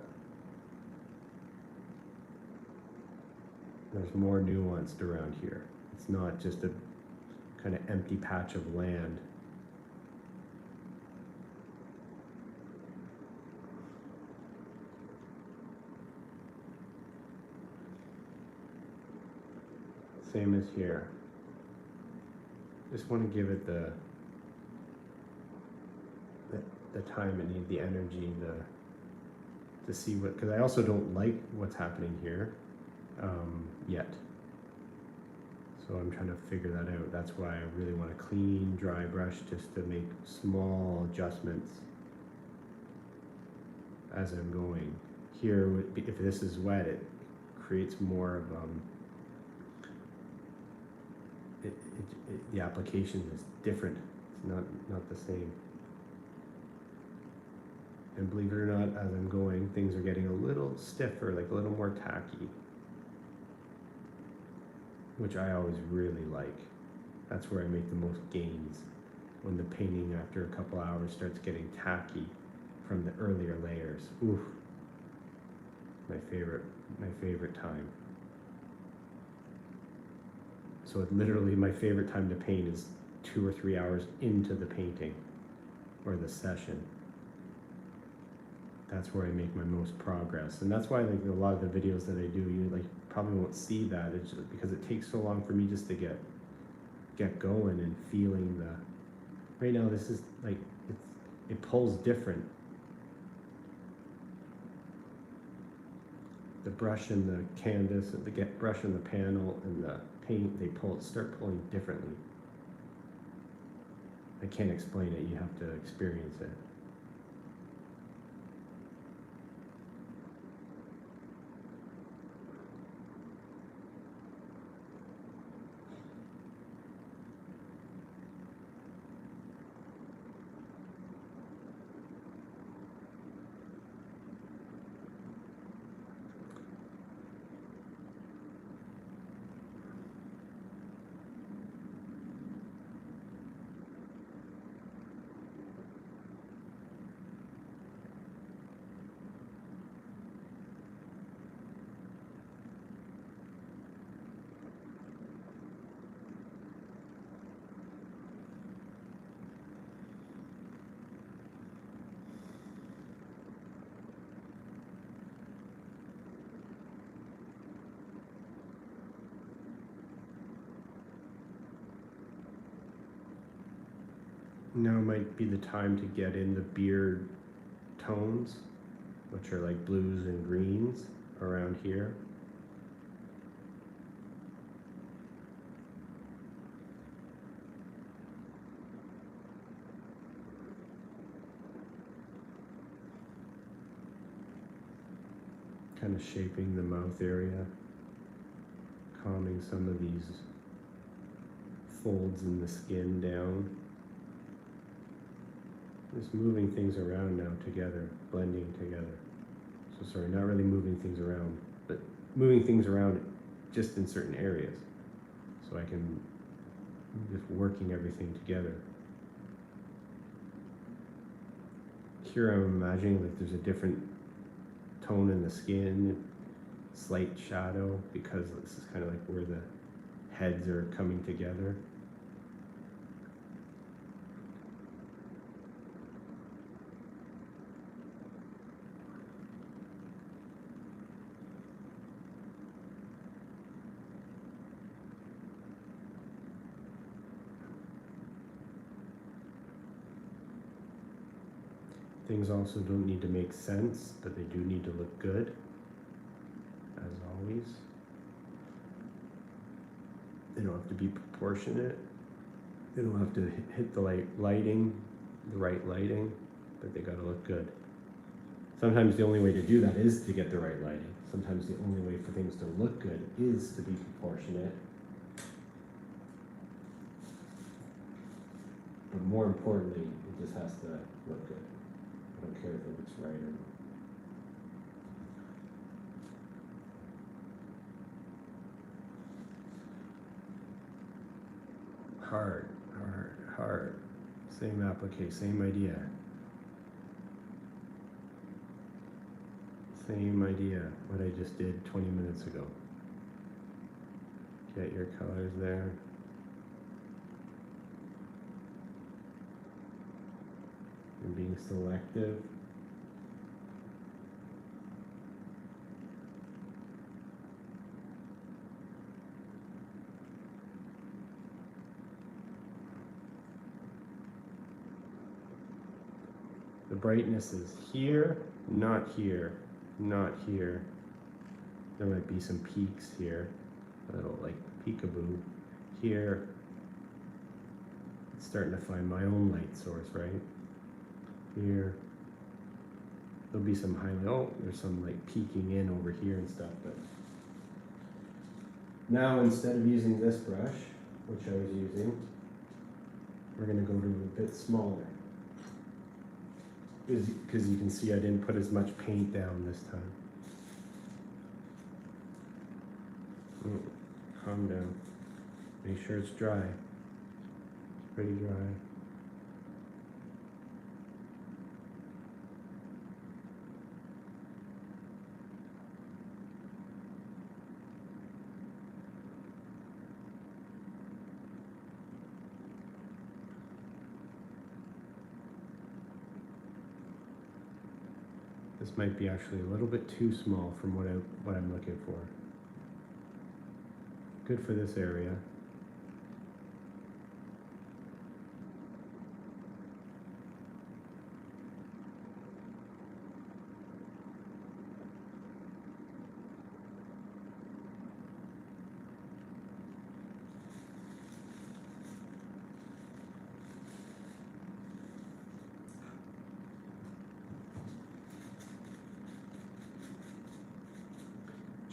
There's more nuanced around here. It's not just a kind of empty patch of land. Same as here. Just want to give it the time it needs, the energy, to see what, because I also don't like what's happening here yet. So I'm trying to figure that out. That's why I really want a clean, dry brush, just to make small adjustments as I'm going. Here, if this is wet, it creates more of the application is different. It's not the same. And believe it or not, as I'm going, things are getting a little stiffer, like a little more tacky, which I always really like. That's where I make the most gains, when the painting after a couple hours starts getting tacky from the earlier layers. Oof, my favorite time. So literally my favorite time to paint is 2 or 3 hours into the painting or the session. That's where I make my most progress. And that's why, like, a lot of the videos that I do, you probably won't see that. It's just because it takes so long for me just to get going and feeling the, right now this is like, it pulls different. The brush and the canvas, the brush and the panel and the paint, they start pulling differently. I can't explain it, you have to experience it. Now might be the time to get in the beard tones, which are like blues and greens around here. Kind of shaping the mouth area, calming some of these folds in the skin down. Just moving things around now together, blending together. So sorry, not really moving things around, but moving things around just in certain areas. So I can just working everything together. Here I'm imagining like there's a different tone in the skin, slight shadow, because this is kind of like where the heads are coming together. Things also don't need to make sense, but they do need to look good, as always. They don't have to be proportionate. They don't have to hit the lighting the right lighting, but they gotta look good. Sometimes the only way to do that is to get the right lighting. Sometimes the only way for things to look good is to be proportionate. But more importantly, it just has to look good. I don't care if it looks right or not. Hard, hard, hard. Same applique, same idea. Same idea, what I just did 20 minutes ago. Get your colors there. And being selective. The brightness is here, not here, not here. There might be some peaks here, a little like peekaboo. Here, it's starting to find my own light source, right? Here, there'll be some highlight. Oh, there's some like peeking in over here and stuff. But now instead of using this brush, which I was using, we're gonna go to a bit smaller. Because you can see I didn't put as much paint down this time. Calm down. Make sure it's dry. It's pretty dry. This might be actually a little bit too small from what I'm looking for. Good for this area.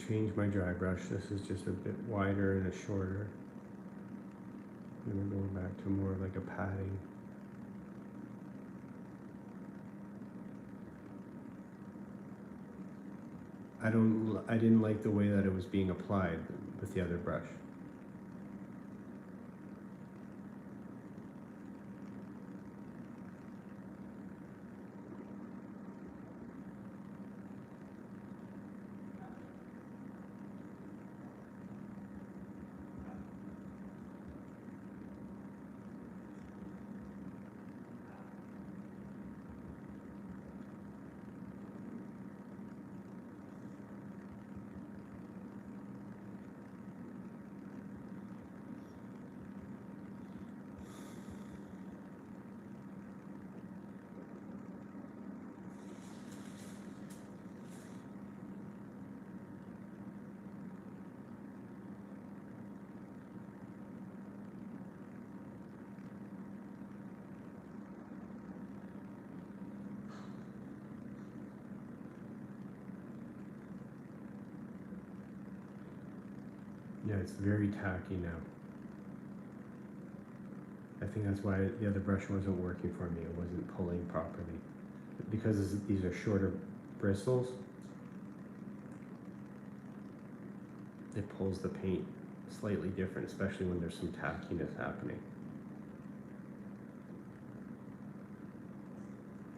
Change my dry brush. This is just a bit wider and a shorter. And we're going back to more like a padding. I didn't like the way that it was being applied with the other brush. Yeah, it's very tacky now. I think that's why the other brush wasn't working for me. It wasn't pulling properly. Because these are shorter bristles, it pulls the paint slightly different, especially when there's some tackiness happening.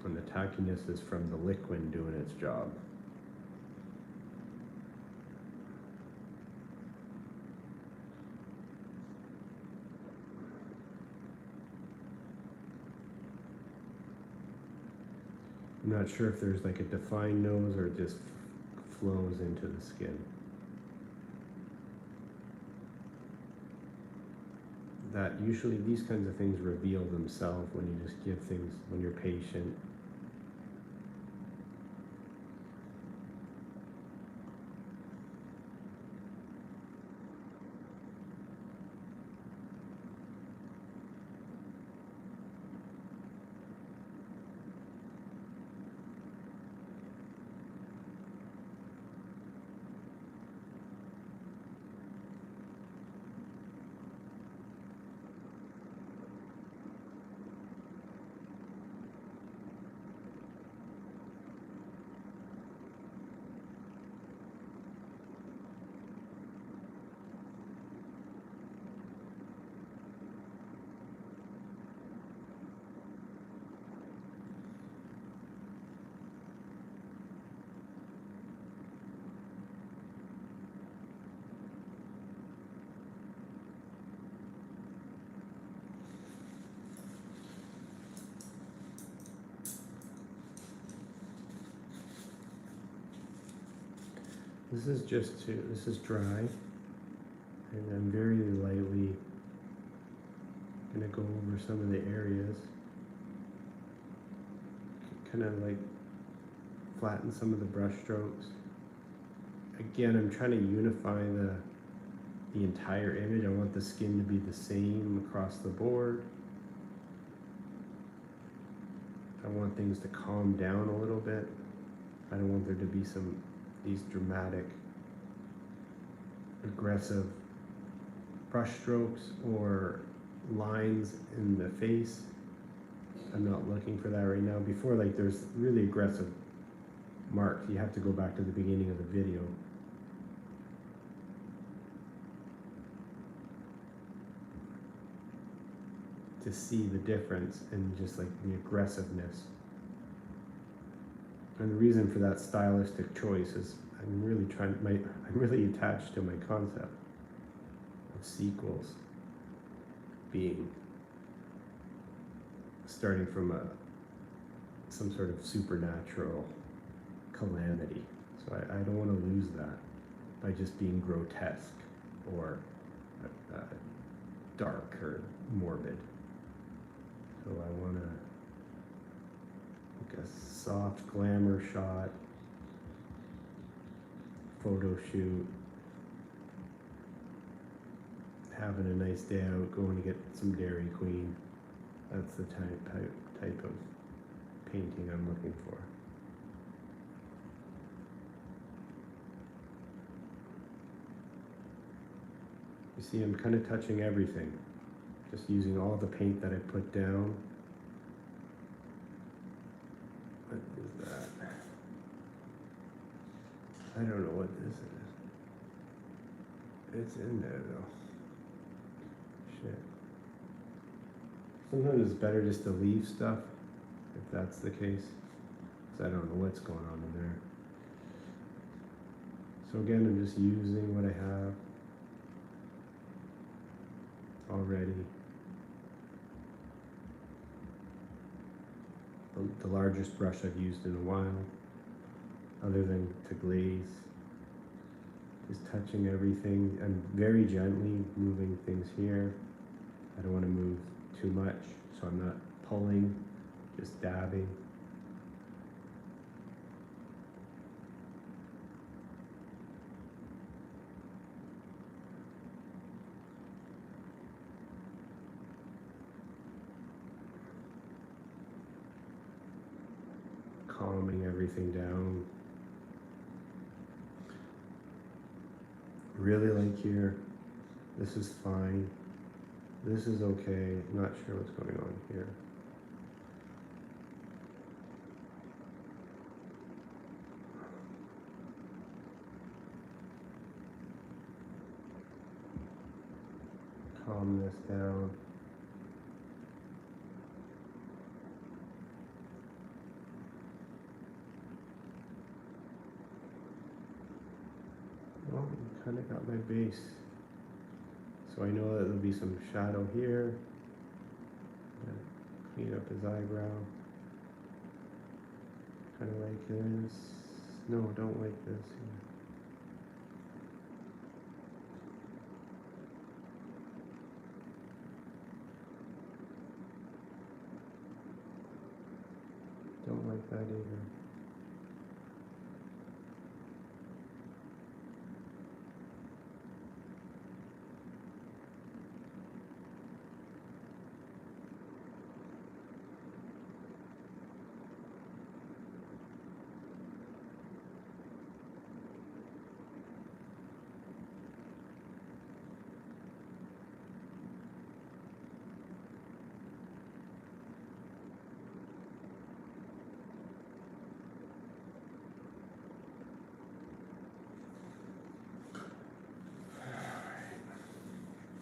And the tackiness is from the liquid doing its job. I'm not sure if there's like a defined nose or it just flows into the skin. That usually these kinds of things reveal themselves when you just give things, when you're patient. This is this is dry, and I'm very lightly gonna go over some of the areas, kind of like flatten some of the brush strokes. Again, I'm trying to unify the entire image. I want the skin to be the same across the board. I want things to calm down a little bit. I don't want there to be these dramatic, aggressive brush strokes or lines in the face. I'm not looking for that right now. Before, like, there's really aggressive marks. You have to go back to the beginning of the video. To see the difference in just like the aggressiveness. And the reason for that stylistic choice is I'm really attached to my concept of sequels being starting from some sort of supernatural calamity. So I don't want to lose that by just being grotesque or dark or morbid. So I want to like a soft glamour shot, photo shoot, having a nice day out, going to get some Dairy Queen. That's the type of painting I'm looking for. You see, I'm kind of touching everything, just using all the paint that I put down. What is that? I don't know what this is. It's in there though. Shit. Sometimes it's better just to leave stuff, if that's the case, because I don't know what's going on in there. So again, I'm just using what I have already. The largest brush I've used in a while, other than to glaze. Just touching everything. I'm very gently moving things here. I don't want to move too much, so I'm not pulling, just dabbing. Calming everything down. Really like here, this is fine. This is okay, not sure what's going on here. Calm this down. Well, kind of got my base. So I know that there'll be some shadow here. Clean up his eyebrow. Kind of like this. No, don't like this. Don't like that either.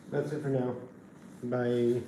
That's it for now. Bye.